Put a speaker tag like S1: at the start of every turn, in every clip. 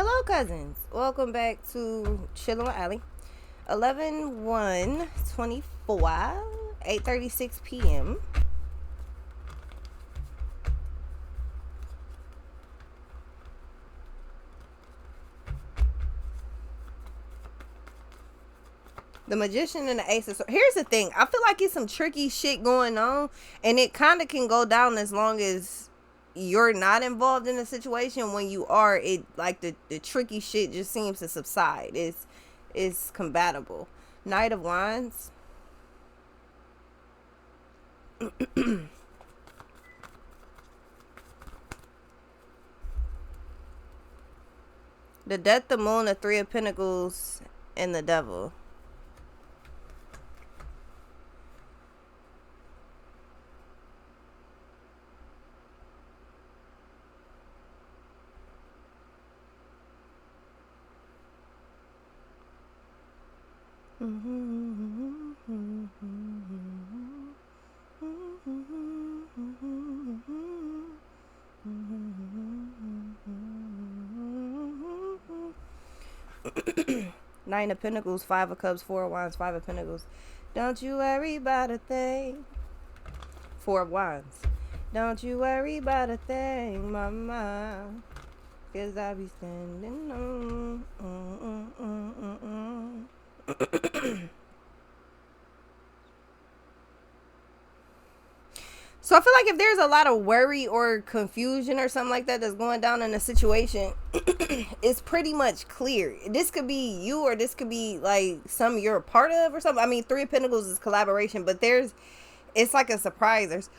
S1: Hello, cousins. Welcome back to Chillin' with Allie. 11/1/24, 8:36 p.m. The Magician and the Ace of Swords. Here's the thing. I feel like it's some tricky shit going on, and it kind of can go down as long as you're not involved in the situation. When you are, it like the tricky shit just seems to subside. It's compatible. Knight of Wands. The Death, the Moon, the Three of Pentacles, and the Devil. Nine of Pentacles, Five of Cups, Four of Wands, Five of Pentacles. Don't you worry about a thing. Four of Wands. Don't you worry about a thing, mama. Cause I be standing on. So I feel like if there's a lot of worry or confusion or something like that that's going down in a situation, it's pretty much clear. This could be you, or this could be like some you're a part of or something. I mean, Three of Pentacles is collaboration, but it's like a surprise.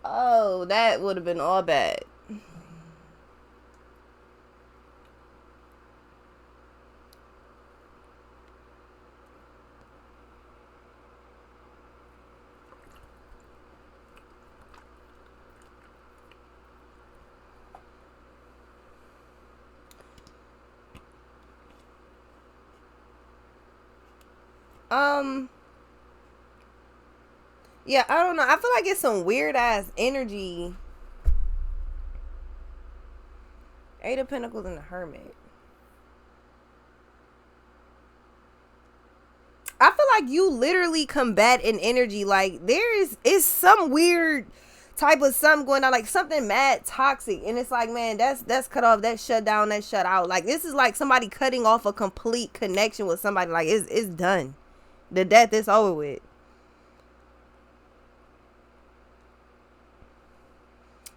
S1: Oh, that would have been all bad. Yeah, I don't know. I feel like it's some weird ass energy. Eight of Pentacles and the Hermit. I feel like you literally combat an energy. Like is some weird type of something going on, like something mad toxic, and it's like, man, that's cut off, that's shut down, that's shut out. Like this is like somebody cutting off a complete connection with somebody. Like it's done. The death is over with.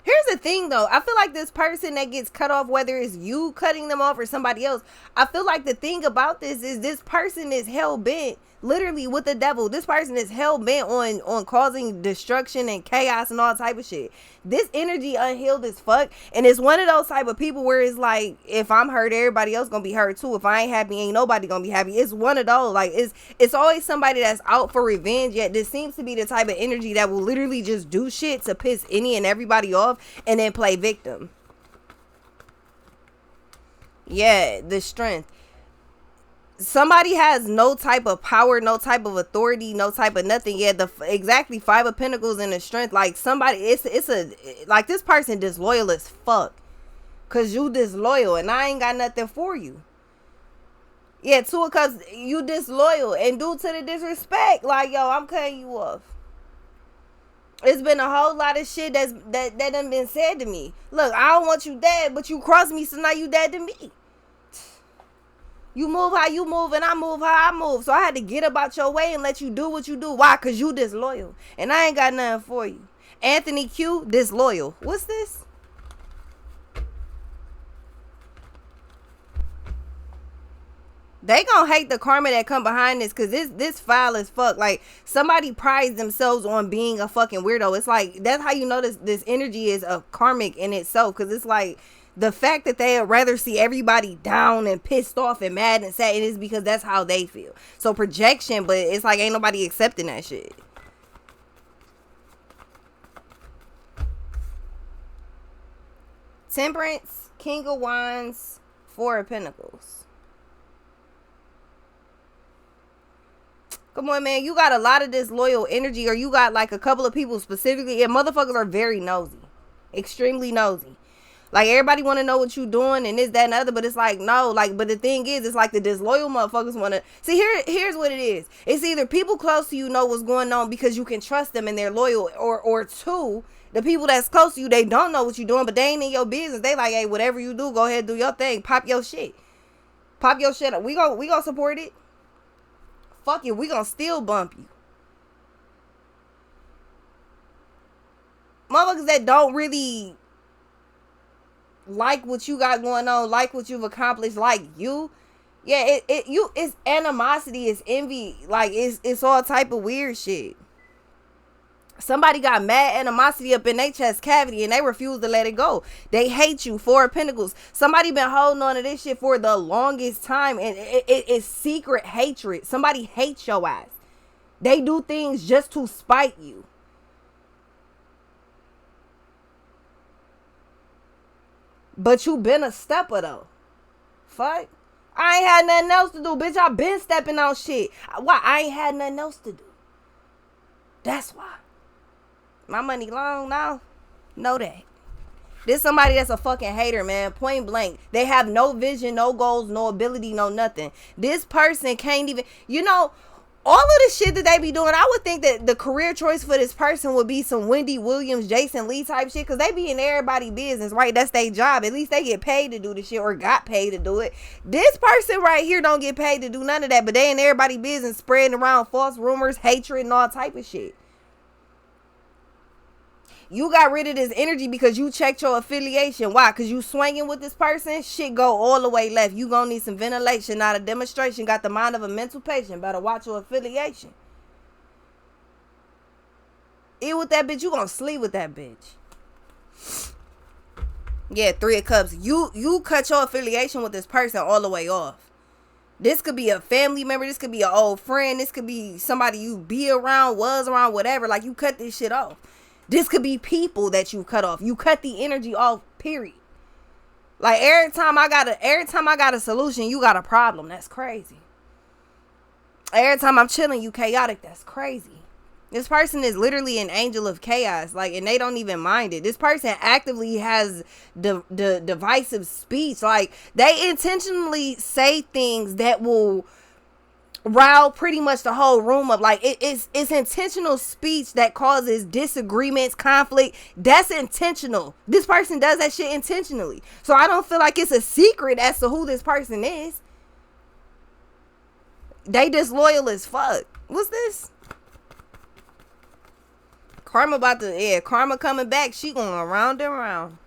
S1: Here's the thing though, I feel like this person that gets cut off, whether it's you cutting them off or somebody else, I feel like the thing about this is this person is hell bent, literally with the devil. This person is hell bent on causing destruction and chaos and all type of shit. This energy unhealed as fuck, and it's one of those type of people where it's like, if I'm hurt, everybody else gonna be hurt too. If I ain't happy, ain't nobody gonna be happy. It's one of those, like it's always somebody that's out for revenge. Yet this seems to be the type of energy that will literally just do shit to piss any and everybody off and then play victim. Yeah, the Strength. Somebody has no type of power, no type of authority, no type of nothing. Yeah, exactly Five of Pentacles and the Strength. Like somebody, it's a like this person disloyal as fuck, cause you disloyal and I ain't got nothing for you. Yeah, Two of Cups, you disloyal, and due to the disrespect, like, yo, I'm cutting you off. It's been a whole lot of shit that done been said to me. Look, I don't want you dead, but you crossed me, so now you dead to me. You move how you move, and I move how I move. So I had to get about your way and let you do what you do. Why? Because you disloyal. And I ain't got nothing for you. Anthony Q, disloyal. What's this? They gonna hate the karma that come behind this, because this foul as fuck. Like, somebody prides themselves on being a fucking weirdo. It's like, that's how you know this energy is a karmic in itself. Because it's like, the fact that they would rather see everybody down and pissed off and mad and sad, it is because that's how they feel. So projection, but it's like ain't nobody accepting that shit. Temperance, King of Wands, Four of Pentacles. Come on, man. You got a lot of disloyal energy, or you got like a couple of people specifically, and motherfuckers are very nosy. Extremely nosy. Like, everybody want to know what you doing and this, that, and the other, but it's like, no. Like, but the thing is, it's like the disloyal motherfuckers want to see. Here's what it is. It's either people close to you know what's going on because you can trust them and they're loyal, or two, the people that's close to you, they don't know what you're doing, but they ain't in your business. They like, hey, whatever you do, go ahead, do your thing, pop your shit up. We gonna support it. Fuck you, we gonna still bump you. Motherfuckers that don't really like what you got going on, like what you've accomplished, like you, yeah, it's animosity, it's envy, like it's all type of weird shit. Somebody got mad animosity up in their chest cavity and they refuse to let it go. They hate you. Four of Pentacles. Somebody been holding on to this shit for the longest time, and it's secret hatred. Somebody hates your ass. They do things just to spite you. But you been a stepper though. Fuck. I ain't had nothing else to do, bitch. I been stepping on shit. Why? I ain't had nothing else to do. That's why. My money long now. Know that. This somebody that's a fucking hater, man. Point blank. They have no vision, no goals, no ability, no nothing. This person can't even, all of the shit that they be doing, I would think that the career choice for this person would be some Wendy Williams, Jason Lee type shit, because they be in everybody's business, right? That's their job. At least they get paid to do the shit, or got paid to do it. This person right here don't get paid to do none of that, but they in everybody's business spreading around false rumors, hatred, and all type of shit. You got rid of this energy because you checked your affiliation. Why? Because you swinging with this person, shit go all the way left. You gonna need some ventilation, not a demonstration. Got the mind of a mental patient. Better watch your affiliation. Eat with that bitch, you gonna sleep with that bitch. Yeah, Three of Cups. You cut your affiliation with this person all the way off. This could be a family member. This could be an old friend. This could be somebody you be around, was around, whatever. Like, you cut this shit off. This could be people that you cut off. You cut the energy off, period. Like, every time I got a solution, you got a problem. That's crazy. Every time I'm chilling, you chaotic. That's crazy. This person is literally an angel of chaos. Like, and they don't even mind it. This person actively has the divisive speech. Like, they intentionally say things that will rile pretty much the whole room up. Like, it's intentional speech that causes disagreements, conflict. That's intentional. This person does that shit intentionally. So I don't feel like it's a secret as to who this person is. They disloyal as fuck. What's this? Karma Karma coming back. She going around and around.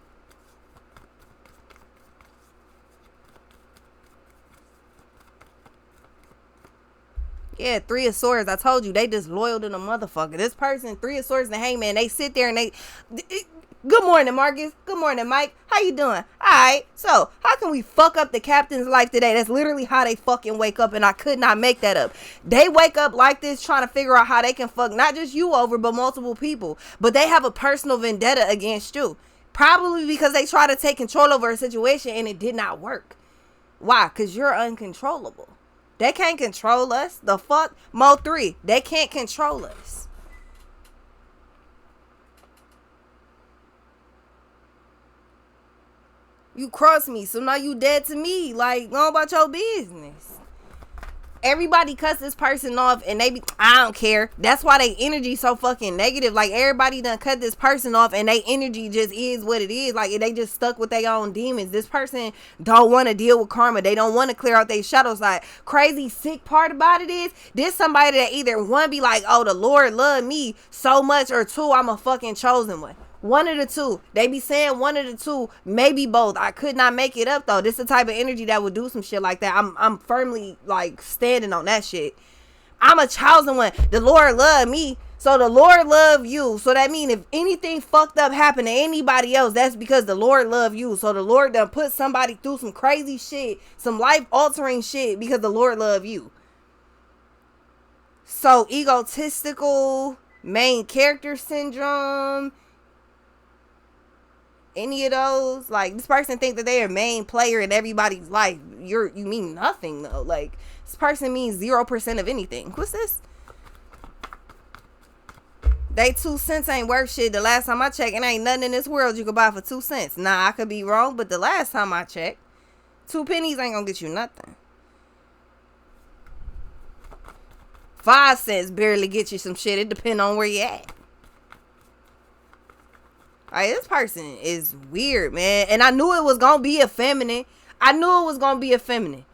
S1: Yeah, Three of Swords. I told you, they disloyal to the motherfucker. This person, Three of Swords and the Hangman, they sit there and good morning, Marcus. Good morning, Mike. How you doing? Alright, so how can we fuck up the captain's life today? That's literally how they fucking wake up, and I could not make that up. They wake up like this, trying to figure out how they can fuck not just you over, but multiple people. But they have a personal vendetta against you. Probably because they try to take control over a situation and it did not work. Why? Because you're uncontrollable. They can't control us. The fuck? Mo 3. They can't control us. You cross me, so now you dead to me. Like, go about your business. Everybody cuts this person off and they be, I don't care. That's why they energy so fucking negative. Like, everybody done cut this person off and they energy just is what it is. Like, they just stuck with their own demons. This person don't want to deal with karma. They don't want to clear out their shadow side. Crazy sick part about it is, this somebody that either one be like, oh, the Lord loved me so much, or two, I'm a fucking chosen one. One of the two. They be saying one of the two, maybe both. I could not make it up though. This is the type of energy that would do some shit like that. I'm firmly like standing on that shit. I'm a chosen one. The Lord loved me, so the Lord loved you. So that means if anything fucked up happened to anybody else, that's because the Lord loved you. So the Lord done put somebody through some crazy shit, some life altering shit, because the Lord loved you. So egotistical, main character syndrome, any of those, like, this person think that they are main player in everybody's life. You mean nothing though. Like, this person means 0% of anything. What's this? They 2 cents ain't worth shit. The last time I checked, it ain't nothing in this world you could buy for 2 cents. Nah, I could be wrong, but the last time I checked, 2 pennies ain't gonna get you nothing. 5 cents barely get you some shit. It depends on where you at. Like, this person is weird, man. And I knew it was gonna be effeminate. I knew it was gonna be effeminate.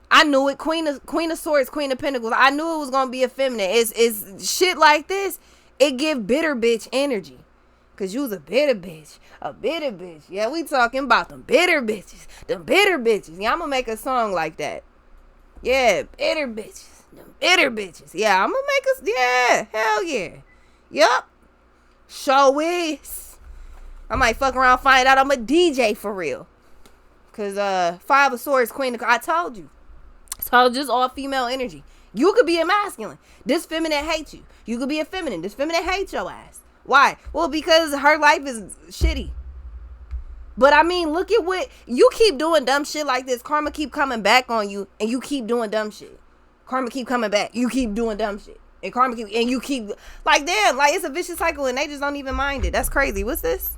S1: I knew it. Queen of Swords, Queen of Pentacles. I knew it was gonna be effeminate. It's shit like this. It give bitter bitch energy. Cause you's a bitter bitch. A bitter bitch. Yeah, we talking about them bitter bitches. Them bitter bitches. Yeah, I'm gonna make a song like that. Yeah, bitter bitches. Them bitter bitches. Yeah, I'm gonna make us. Yeah, hell yeah. Yup. Show is. I might fuck around, find out I'm a DJ for real. Cause 5 of Swords, Queen of. I told you. So just all female energy. You could be a masculine. This feminine hates you. You could be a feminine. This feminine hates your ass. Why? Well, because her life is shitty. But I mean, look at what you keep doing dumb shit like this. Karma keep coming back on you, and you keep doing dumb shit. Karma keep coming back. You keep doing dumb shit, and karma keep, and you keep like damn, like it's a vicious cycle, and they just don't even mind it. That's crazy. What's this?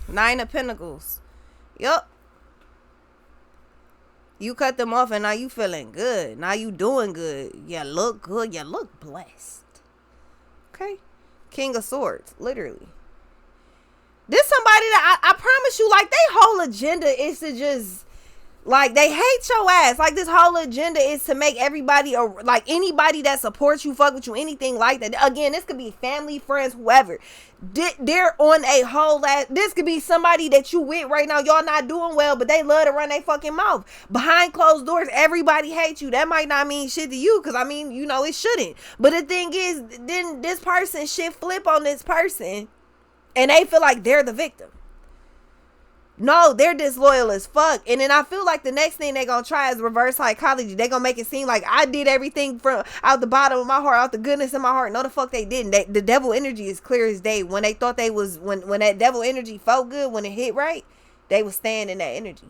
S1: 9 of Pentacles. Yup. You cut them off and now you feeling good. Now you doing good. You look good. You look blessed. Okay. King of Swords. Literally. This somebody that I promise you, like, they whole agenda is to just, like, they hate your ass. Like, this whole agenda is to make everybody, like, anybody that supports you, fuck with you, anything like that. Again, this could be family, friends, whoever. They're on a whole ass. This could be somebody that you with right now. Y'all not doing well, but they love to run their fucking mouth. Behind closed doors, everybody hates you. That might not mean shit to you, because, I mean, you know, it shouldn't. But the thing is, then this person shit flip on this person, and they feel like they're the victim. No, they're disloyal as fuck. And then I feel like the next thing they're going to try is reverse psychology. They're going to make it seem like I did everything from out the bottom of my heart, out the goodness of my heart. No, the fuck they didn't. The devil energy is clear as day. When they thought they was, when that devil energy felt good, when it hit right, they was staying in that energy.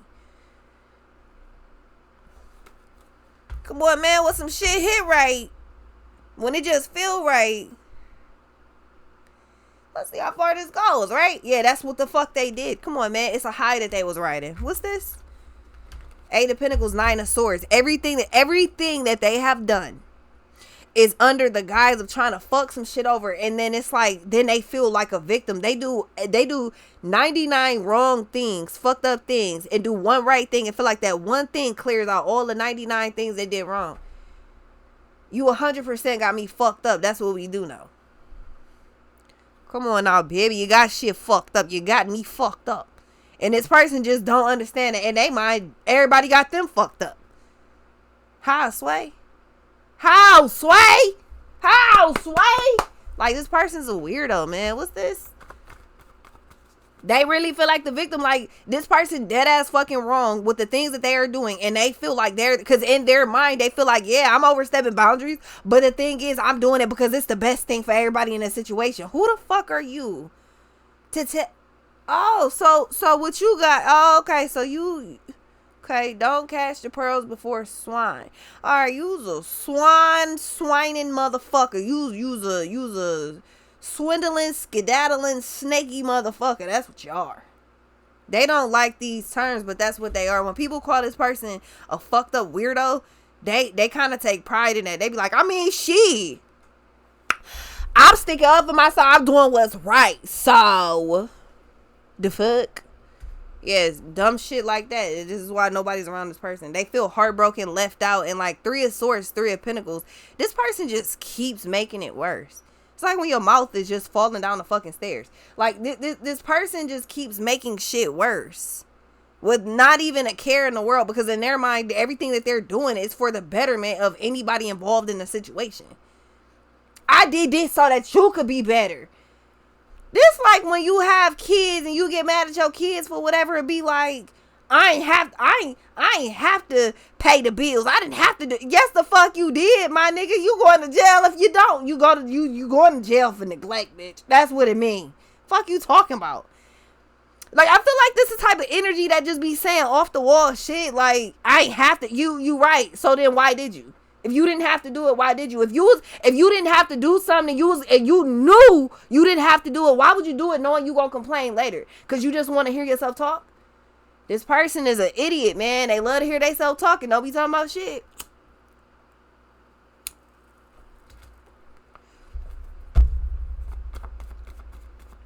S1: Come on, man, when some shit hit right, when it just feel right, let's see how far this goes, right? Yeah, that's what the fuck they did. Come on, man. It's a high that they was riding. What's this? 8 of Pentacles, 9 of Swords. Everything that they have done is under the guise of trying to fuck some shit over. And then it's like, then they feel like a victim. They do 99 wrong things, fucked up things, and do one right thing and feel like that one thing clears out all the 99 things they did wrong. You 100% got me fucked up. That's what we do know. Come on now, baby. You got shit fucked up. You got me fucked up. And this person just don't understand it. And they mind everybody got them fucked up. How, Sway? How, Sway? How, Sway? Like, this person's a weirdo, man. What's this? They really feel like the victim. Like, this person dead ass fucking wrong with the things that they are doing. And they feel like they're, because in their mind, they feel like, yeah, I'm overstepping boundaries. But the thing is, I'm doing it because it's the best thing for everybody in that situation. Who the fuck are you to tell? Oh, so what you got? Oh, okay. So you, okay. Don't cast your pearls before swine. All right. You's a swining motherfucker. You's a swindling, skedaddling, snaky motherfucker. That's what you are. They don't like these terms, but that's what they are. When people call this person a fucked up weirdo, they kind of take pride in that. They be like, I mean, I'm sticking up for myself. I'm doing what's right. So, the fuck? Yes, dumb shit like that. This is why nobody's around this person. They feel heartbroken, left out, and like 3 of Swords, 3 of Pentacles. This person just keeps making it worse. It's like when your mouth is just falling down the fucking stairs. Like, this person just keeps making shit worse. With not even a care in the world. Because in their mind, everything that they're doing is for the betterment of anybody involved in the situation. I did this so that you could be better. This like when you have kids and you get mad at your kids for whatever it be like, I ain't have to pay the bills. I didn't have to do. Yes, the fuck you did, my nigga. You going to jail if you don't. You going to jail for neglect, bitch. That's what it mean. Fuck you talking about. Like, I feel like this is the type of energy that just be saying off the wall shit. Like, I ain't have to. You right. So then why did you? If you didn't have to do it, why did you? If you didn't have to do something and you knew you didn't have to do it, why would you do it knowing you gonna complain later? Because you just want to hear yourself talk? This person is an idiot, man. They love to hear themselves talking. Don't be talking about shit.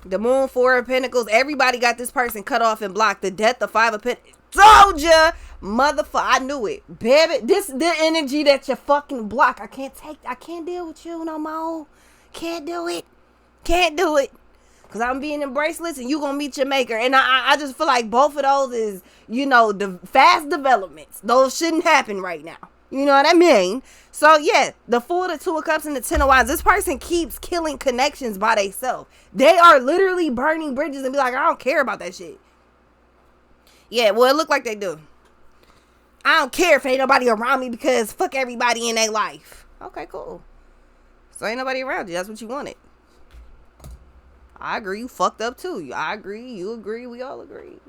S1: The moon, 4 of pentacles. Everybody got this person cut off and blocked. The death, the 5 of pentacles. Told ya, motherfucker. I knew it, baby. This the energy that you fucking block. I can't deal with you no more. Can't do it. Cause I'm being in bracelets and you gonna meet your maker. And I just feel like both of those is, the fast developments. Those shouldn't happen right now. You know what I mean? So yeah, the 4, the 2 of cups, and the 10 of wands. This person keeps killing connections by themselves. They are literally burning bridges and be like, I don't care about that shit. Yeah, well, it look like they do. I don't care if ain't nobody around me because fuck everybody in their life. Okay, cool. So ain't nobody around you. That's what you wanted. I agree. You fucked up too. I agree. You agree. We all agree.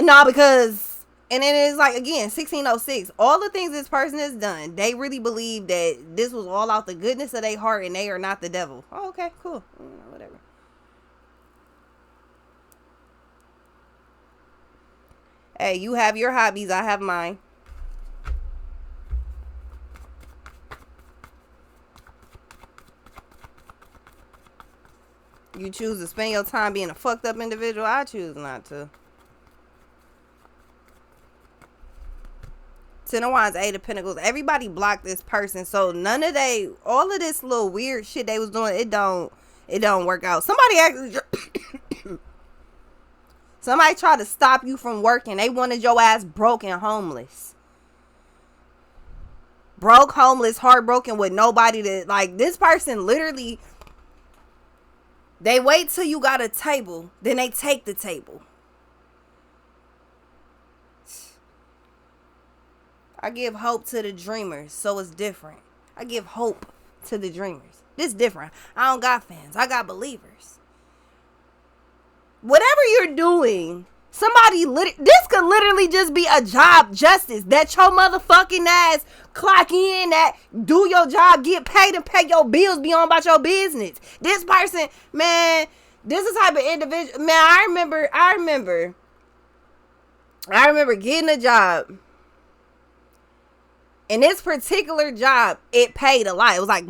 S1: No, because... And it is like, again, 1606. All the things this person has done, they really believe that this was all out the goodness of their heart and they are not the devil. Oh, okay, cool. Whatever. Hey, you have your hobbies. I have mine. You choose to spend your time being a fucked up individual. I choose not to. 10 of wands, 8 of pentacles. Everybody blocked this person. So none of all of this little weird shit they was doing, it don't work out. Somebody actually, somebody tried to stop you from working. They wanted your ass broke and homeless. Broke, homeless, heartbroken with nobody to, like, this person literally, they wait till you got a table, then they take the table. I give hope to the dreamers, so it's different. I give hope to the dreamers. This different. I don't got fans. I got believers. Whatever you're doing, this could literally just be a job justice. That your motherfucking ass clock in, that do your job, get paid and pay your bills, be on about your business. This person, man, this is the type of individual. Man, I remember getting a job. And this particular job, it paid a lot. It was like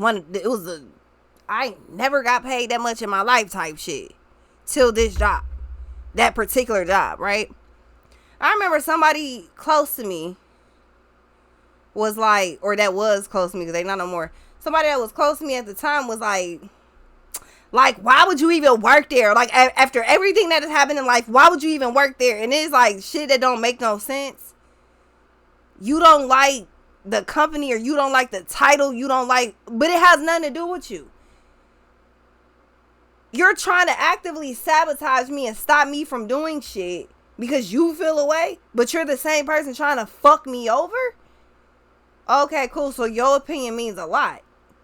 S1: I never got paid that much in my life type shit. Till this job. That particular job, right? I remember somebody close to me was like, or that was close to me because they not no more. Somebody that was close to me at the time was like, why would you even work there? Like, after everything that has happened in life, why would you even work there? And it's like shit that don't make no sense. You don't like the company, or you don't like the title, but it has nothing to do with you. You're trying to actively sabotage me and stop me from doing shit because you feel away, but you're the same person trying to fuck me over? Okay, cool. So your opinion means a lot.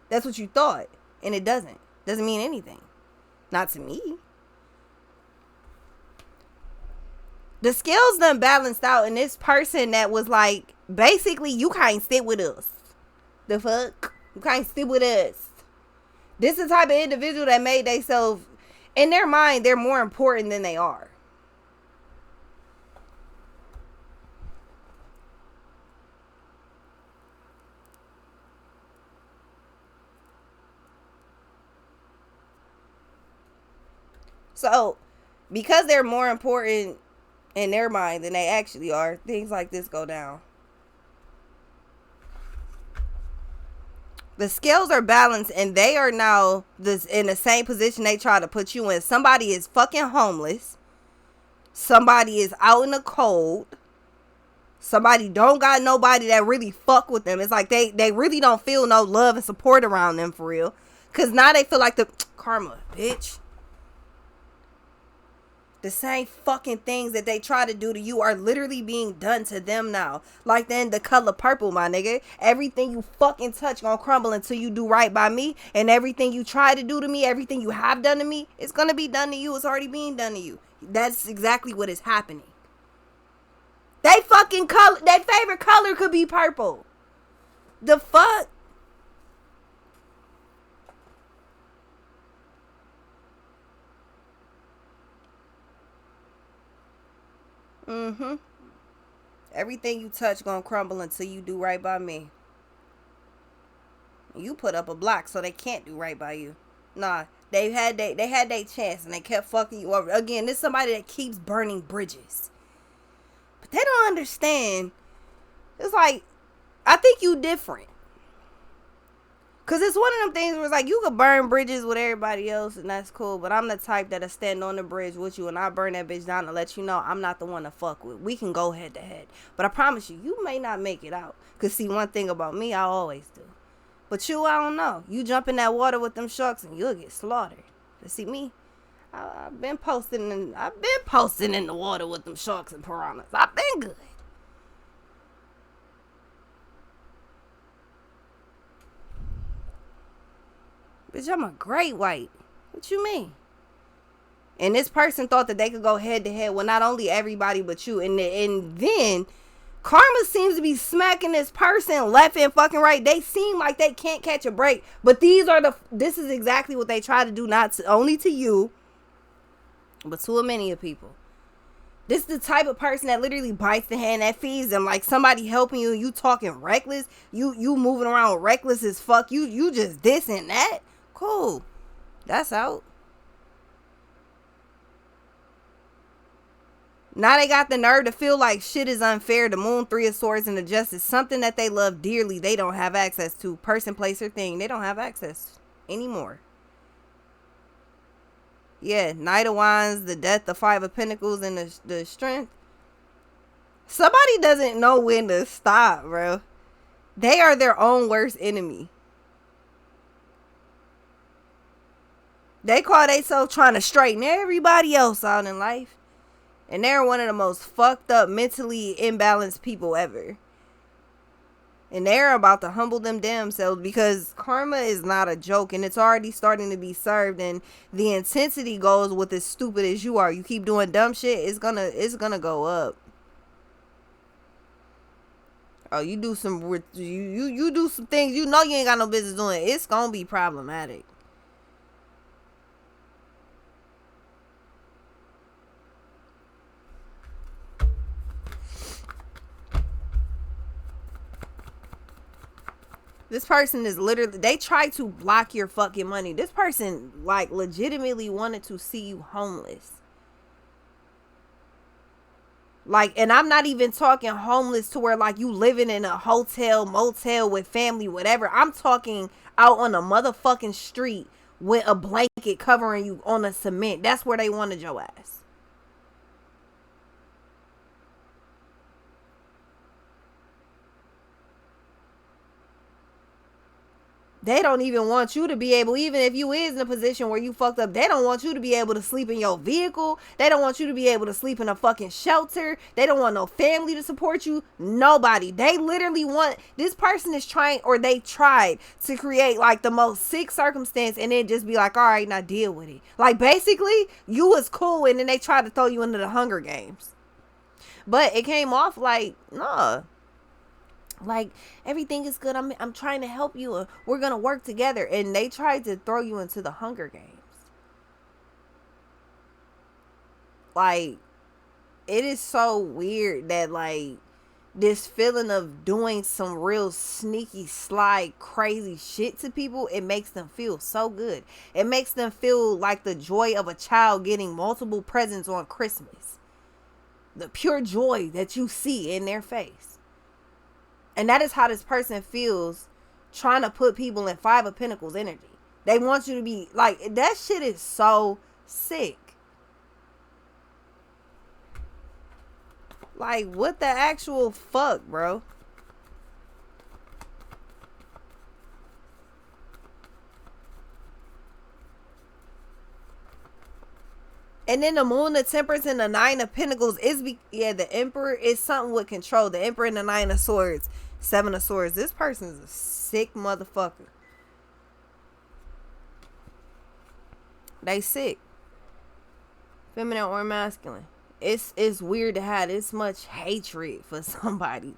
S1: That's what you thought. And it doesn't. Doesn't mean anything. Not to me. The scales done balanced out, and this person that was like, basically, you can't sit with us. The fuck? You can't sit with us. This is the type of individual that made themselves, in their mind, they're more important than they are. So, because they're more important in their mind than they actually are, things like this go down. The scales are balanced, and they are now in the same position they try to put you in. Somebody is fucking homeless. Somebody is out in the cold. Somebody don't got nobody that really fuck with them. It's like they really don't feel no love and support around them for real. Because now they feel like the karma, bitch. The same fucking things that they try to do to you are literally being done to them now. Like then the color purple, my nigga. Everything you fucking touch gonna crumble until you do right by me. And everything you try to do to me, everything you have done to me, it's gonna be done to you. It's already being done to you. That's exactly what is happening. They fucking color, their favorite color could be purple. The fuck? Mm-hmm. Everything you touch gonna crumble until you do right by me. You put up a block so they can't do right by you. Nah, they had their chance and they kept fucking you over. Again, this is somebody that keeps burning bridges. But they don't understand. It's like, I think you different. Cause it's one of them things where it's like you could burn bridges with everybody else and that's cool, but I'm the type that'll stand on the bridge with you and I burn that bitch down to let you know I'm not the one to fuck with. We can go head to head. But I promise you, you may not make it out. Cause see, one thing about me, I always do. But you, I don't know. You jump in that water with them sharks and you'll get slaughtered. But see me, I've been posting in the water with them sharks and piranhas. I've been good. Bitch, I'm a great white. What you mean? And this person thought that they could go head to head with not only everybody but you. And then karma seems to be smacking this person left and fucking right. They seem like they can't catch a break. But this is exactly what they try to do, not only to you, but to a many of people. This is the type of person that literally bites the hand that feeds them. Like somebody helping you, you talking reckless. You moving around reckless as fuck. You just this and that. Cool. That's out. Now they got the nerve to feel like shit is unfair. The moon, 3 of swords, and the justice. Something that they love dearly, they don't have access to. Person, place, or thing. They don't have access anymore. Yeah, Knight of Wands, the Death, the 5 of Pentacles, and the Strength. Somebody doesn't know when to stop, bro. They are their own worst enemy. They call themselves trying to straighten everybody else out in life. And they're one of the most fucked up, mentally imbalanced people ever. And they're about to humble them damn selves because karma is not a joke. And it's already starting to be served. And the intensity goes with as stupid as you are. You keep doing dumb shit, it's gonna go up. Oh, you do some you do some things you know you ain't got no business doing. It's gonna be problematic. This person is literally, they try to block your fucking money. This person, like, legitimately wanted to see you homeless. Like, and I'm not even talking homeless to where, like, you living in a hotel, motel with family, whatever. I'm talking out on a motherfucking street with a blanket covering you on a cement. That's where they wanted your ass. They don't even want you to be able, even if you is in a position where you fucked up, they don't want you to be able to sleep in your vehicle. They don't want you to be able to sleep in a fucking shelter. They don't want no family to support you. Nobody. They literally want, this person is trying, or they tried to create like the most sick circumstance and then just be like, all right, now deal with it. Like basically you was cool and then they tried to throw you into the Hunger Games. But it came off like, nah. Like, everything is good. I'm trying to help you. We're going to work together. And they tried to throw you into the Hunger Games. Like, it is so weird that, like, this feeling of doing some real sneaky, sly, crazy shit to people, it makes them feel so good. It makes them feel like the joy of a child getting multiple presents on Christmas. The pure joy that you see in their face. And that is how this person feels trying to put people in 5 of Pentacles energy. They want you to be like, that shit is so sick. Like, what the actual fuck, bro? And then the Moon, the Temperance, and the 9 of Pentacles is the Emperor is something with control. The Emperor and the 9 of Swords, 7 of Swords. This person is a sick motherfucker. They sick. Feminine or masculine. It's weird to have this much hatred for somebody.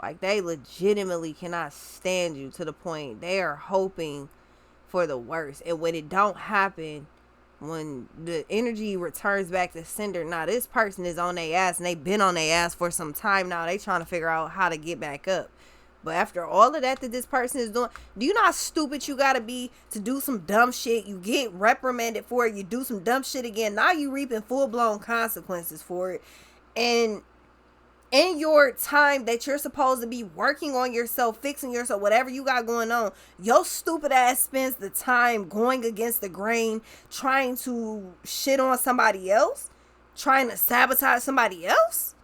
S1: Like, they legitimately cannot stand you to the point they are hoping for the worst. And when it don't happen, when the energy returns back to sender, now this person is on their ass and they been on their ass for some time now. They trying to figure out how to get back up. But after all of that this person is doing, do you know how stupid you gotta be to do some dumb shit? You get reprimanded for it. You do some dumb shit again. Now you reaping full-blown consequences for it. And in your time that you're supposed to be working on yourself, fixing yourself, whatever you got going on, your stupid ass spends the time going against the grain, trying to shit on somebody else, trying to sabotage somebody else,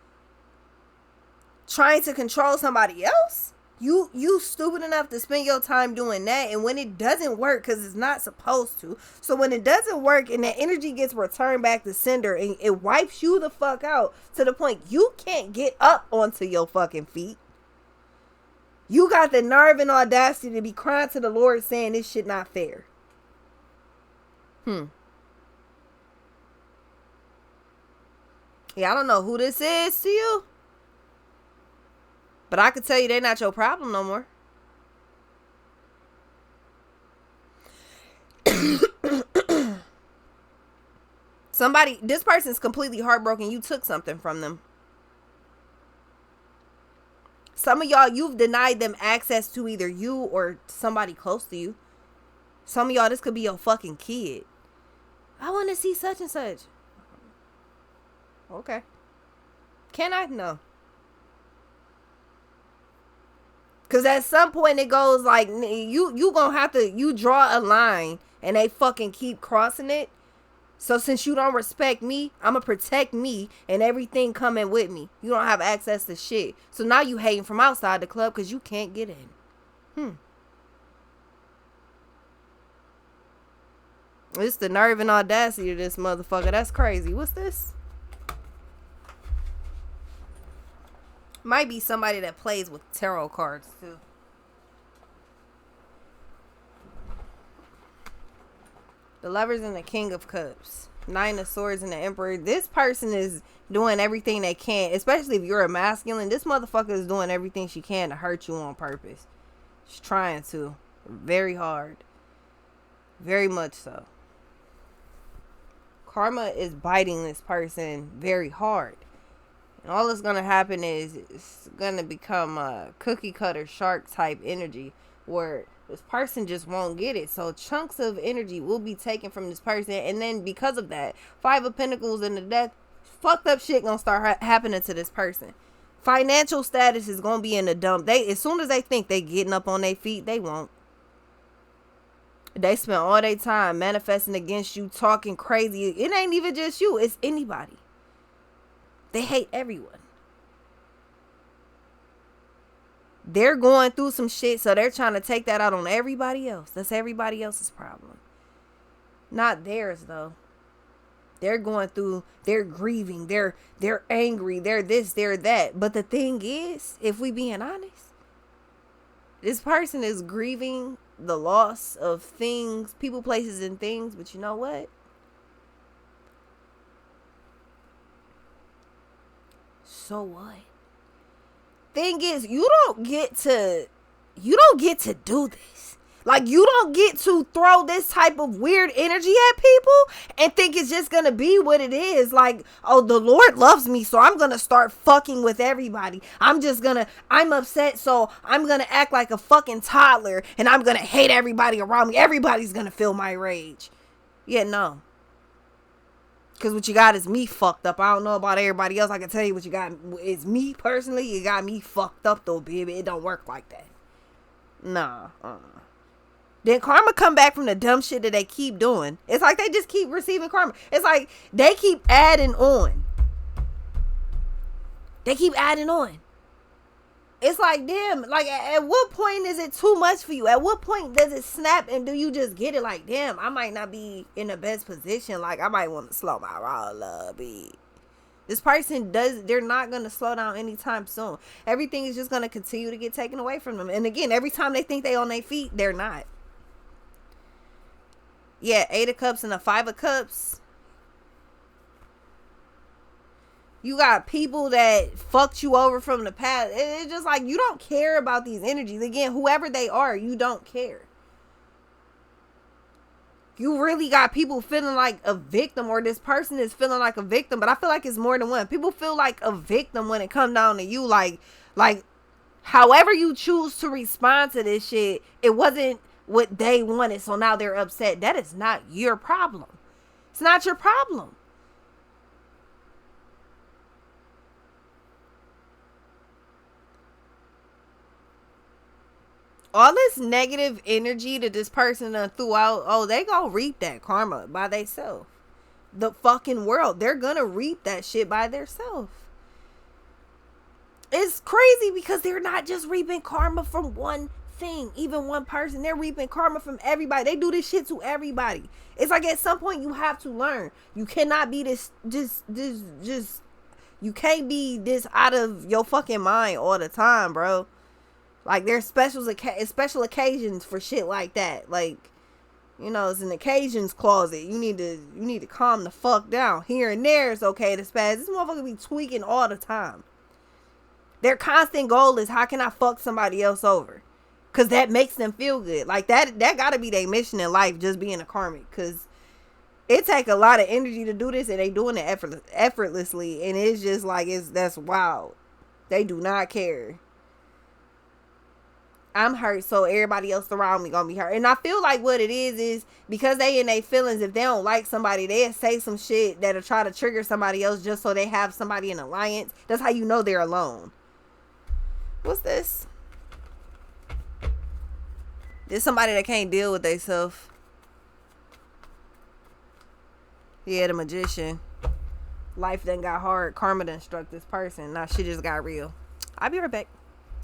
S1: trying to control somebody else. You stupid enough to spend your time doing that, and when it doesn't work, because it's not supposed to, so when it doesn't work and that energy gets returned back to sender and it wipes you the fuck out to the point you can't get up onto your fucking feet, you got the nerve and audacity to be crying to the Lord saying this shit not fair. Yeah, I don't know who this is to you, but I can tell you they're not your problem no more. This person's completely heartbroken. You took something from them. Some of y'all, you've denied them access to either you or somebody close to you. Some of y'all, this could be your fucking kid. I want to see such and such. Okay. Can I? No. Because at some point it goes like, you gonna have to, you draw a line and they fucking keep crossing it. So since you don't respect me, I'm gonna protect me and everything coming with me. You don't have access to shit. So now you hating from outside the club because you can't get in. It's the nerve and audacity of this motherfucker. That's crazy. What's this? Might be somebody that plays with tarot cards too. The Lovers and the King of Cups. Nine of Swords and the Emperor. This person is doing everything they can, especially if you're a masculine. This motherfucker is doing everything she can to hurt you on purpose. She's trying to. Very hard. Very much so. Karma is biting this person very hard. And all that's going to happen is it's going to become a cookie cutter shark type energy where this person just won't get it. So chunks of energy will be taken from this person. And then because of that, Five of Pentacles and the Death, fucked up shit going to start happening to this person. Financial status is going to be in the dump. As soon as they think they getting up on their feet, they won't. They spend all their time manifesting against you, talking crazy. It ain't even just you. It's anybody. They hate everyone. They're going through some shit, so they're trying to take that out on everybody else. That's everybody else's problem. Not theirs, though. They're going through, they're grieving, they're angry, they're this, they're that. But the thing is, if we being honest, this person is grieving the loss of things, people, places, and things. But you know what? So what? Thing is, you don't get to do this. Like, you don't get to throw this type of weird energy at people and think it's just gonna be what it is. Like, oh, the Lord loves me, so I'm gonna start fucking with everybody. I'm upset, so I'm gonna act like a fucking toddler and I'm gonna hate everybody around me. Everybody's gonna feel my rage. Yeah, no. Because what you got is me fucked up. I don't know about everybody else. I can tell you what you got is me personally. You got me fucked up though, baby. It don't work like that. Nah. Then karma come back from the dumb shit that they keep doing. It's like they just keep receiving karma. It's like they keep adding on. They keep adding on. It's like, damn, like at what point is it too much for you? At what point does it snap and do you just get it? Like, damn, I might not be in the best position. Like, I might want to slow my roll a bit. This person they're not going to slow down anytime soon. Everything is just going to continue to get taken away from them. And again, every time they think they on their feet, they're not. Yeah, 8 of Cups and a 5 of Cups. You got people that fucked you over from the past. It's just like, you don't care about these energies. Again, whoever they are, you don't care. You really got people feeling like a victim, or this person is feeling like a victim. But I feel like it's more than one. People feel like a victim when it comes down to you. Like however you choose to respond to this shit, it wasn't what they wanted, so now they're upset. That is not your problem. It's not your problem. All this negative energy that this person threw out, oh, they gonna reap that karma by themselves. The fucking world, they're gonna reap that shit by themselves. It's crazy because they're not just reaping karma from one thing, even one person. They're reaping karma from everybody. They do this shit to everybody. It's like, at some point you have to learn. You cannot be this you can't be this out of your fucking mind all the time, bro. Like, there's special occasions for shit like that. Like, you know, it's an occasions closet. You need to calm the fuck down. Here and there, it's okay to spaz. This motherfucker be tweaking all the time. Their constant goal is, how can I fuck somebody else over? Because that makes them feel good. Like, that gotta be their mission in life, just being a karmic. Because it take a lot of energy to do this, and they doing it effortlessly. And it's just like, that's wild. They do not care. I'm hurt, so everybody else around me gonna be hurt. And I feel like what it is because they in their feelings, if they don't like somebody, they'll say some shit that'll try to trigger somebody else just so they have somebody in alliance. That's how you know they're alone. What's this? There's somebody that can't deal with themselves. Yeah, the Magician. Life done got hard. Karma done struck this person. Now shit just got real. I'll be right back.